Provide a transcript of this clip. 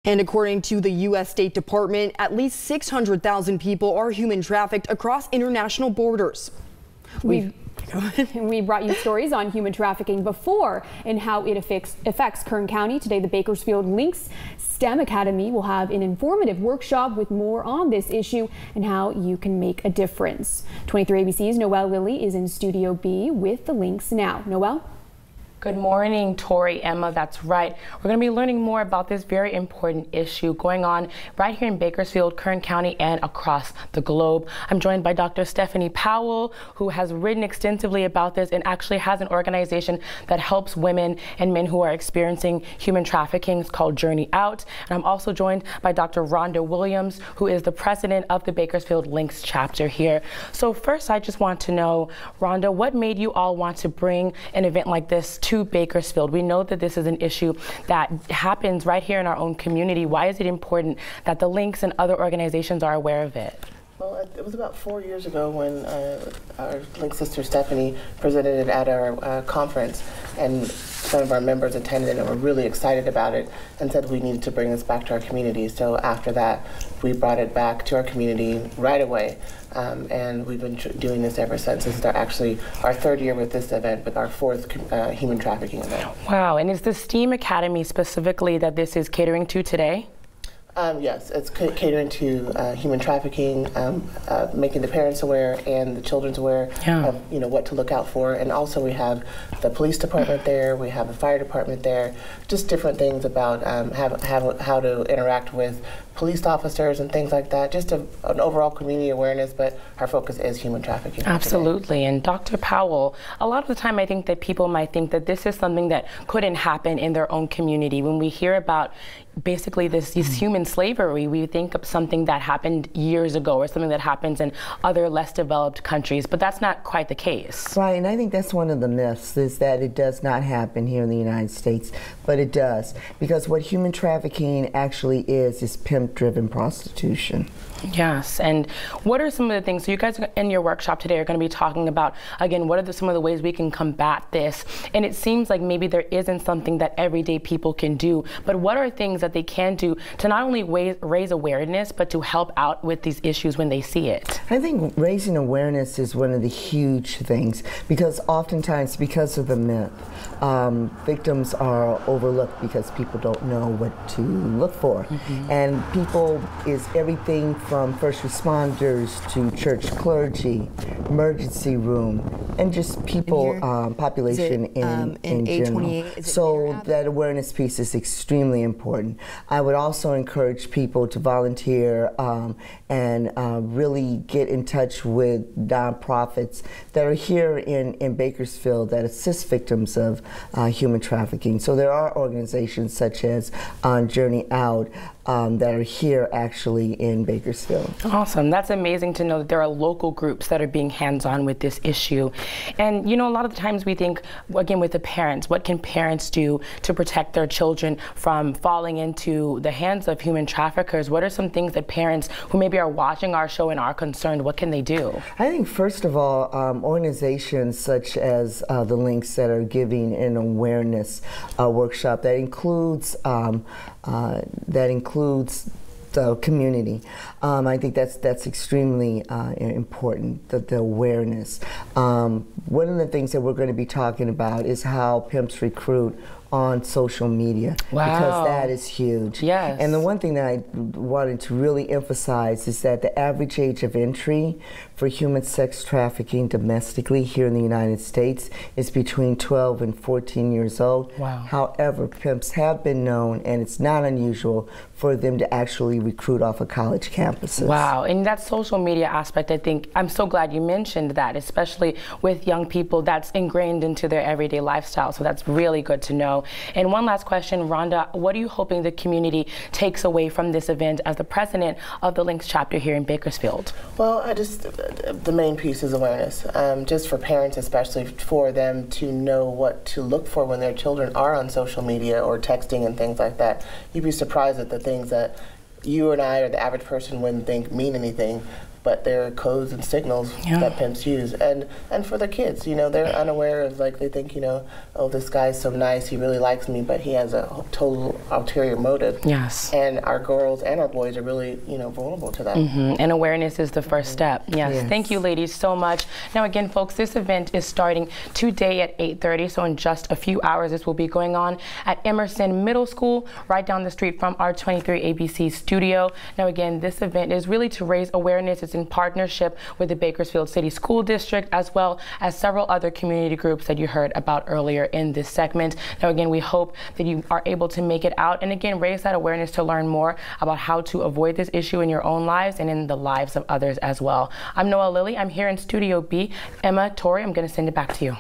And according to the U.S. State Department, at least 600,000 people are human trafficked across international borders. We brought you stories on human trafficking before and how it affects Kern County. Today, the Bakersfield Links STEM Academy will have an informative workshop with more on this issue and how you can make a difference. 23 ABC's Noelle Lilly is in Studio B with the links now. Noelle? Good morning, Tori, Emma. That's right. We're going to be learning more about this very important issue going on right here in Bakersfield, Kern County, and across the globe. I'm joined by Dr. Stephanie Powell, who has written extensively about this and actually has an organization that helps women and men who are experiencing human trafficking. It's called Journey Out. And I'm also joined by Dr. Rhonda Williams, who is the president of the Bakersfield Links chapter here. So first, I just want to know, Rhonda, what made you all want to bring an event like this to Bakersfield? We know that this is an issue that happens right here in our own community. Why is it important that the Links and other organizations are aware of it? Well, it was about 4 years ago when our Link sister Stephanie presented it at our conference, and some of our members attended and were really excited about it and said we needed to bring this back to our community. So after that, we brought it back to our community right away, and we've been doing this ever since. This is actually our third year with this event, with our fourth human trafficking event. Wow, and is the STEAM Academy specifically that this is catering to today? Yes, it's catering to human trafficking, making the parents aware and the children's aware of what to look out for. And also we have the police department there, we have a fire department there, just different things about how to interact with police officers and things like that, just an overall community awareness, but our focus is human trafficking. Absolutely. And Dr. Powell, a lot of the time I think that people might think that this is something that couldn't happen in their own community. When we hear about basically this human slavery, we think of something that happened years ago or something that happens in other less developed countries, but that's not quite the case. Right, and I think that's one of the myths, is that it does not happen here in the United States, but it does. Because what human trafficking actually is pimp-driven prostitution. Yes, and what are some of the things, so you guys in your workshop today are going to be talking about, again, what are some of the ways we can combat this? And it seems like maybe there isn't something that everyday people can do, but what are things that they can do to not only raise awareness, but to help out with these issues when they see it? I think raising awareness is one of the huge things, because oftentimes, because of the myth, victims are overlooked because people don't know what to look for. And people is everything from first responders to church clergy, emergency room, and just people, population in general. So that awareness piece is extremely important. I would also encourage people to volunteer and really get in touch with nonprofits that are here in Bakersfield that assist victims of human trafficking. So there are organizations such as Journey Out that are here actually in Bakersfield. Awesome. That's amazing to know that there are local groups that are being hands-on with this issue. And you know, a lot of the times we think, again, with the parents, what can parents do to protect their children from falling into the hands of human traffickers? What are some things that parents who maybe are watching our show and are concerned, what can they do? I think first of all, organizations such as the Links that are giving an awareness workshop that includes the community. I think that's extremely important, the awareness. One of the things that we're going to be talking about is how pimps recruit on social media. Wow. Because that is huge. Yes. And the one thing that I wanted to really emphasize is that the average age of entry for human sex trafficking domestically here in the United States is between 12 and 14 years old. Wow. However, pimps have been known, and it's not unusual for them to actually recruit off of college campuses. Wow, and that social media aspect, I think, I'm so glad you mentioned that, especially with young people, that's ingrained into their everyday lifestyle, so that's really good to know. And one last question, Rhonda, what are you hoping the community takes away from this event as the president of the Links chapter here in Bakersfield? Well, the main piece is awareness, just for parents especially, for them to know what to look for when their children are on social media or texting and things like that. You'd be surprised at the things that you and I or the average person wouldn't think mean anything, but they're codes and signals that pimps use. And for the kids, you know, they're unaware of, like, they think, you know, oh, this guy's so nice, he really likes me, but he has a total ulterior motive. Yes. And our girls and our boys are really, you know, vulnerable to that. And awareness is the first step. Yes. Thank you, ladies, so much. Now, again, folks, this event is starting today at 8:30, so in just a few hours, this will be going on at Emerson Middle School, right down the street from our 23 ABC studio. Now, again, this event is really to raise awareness. It's in partnership with the Bakersfield City School District, as well as several other community groups that you heard about earlier in this segment. Now, again, we hope that you are able to make it out and, again, raise that awareness to learn more about how to avoid this issue in your own lives and in the lives of others as well. I'm Noelle Lilly. I'm here in Studio B. Emma, Tori, I'm going to send it back to you.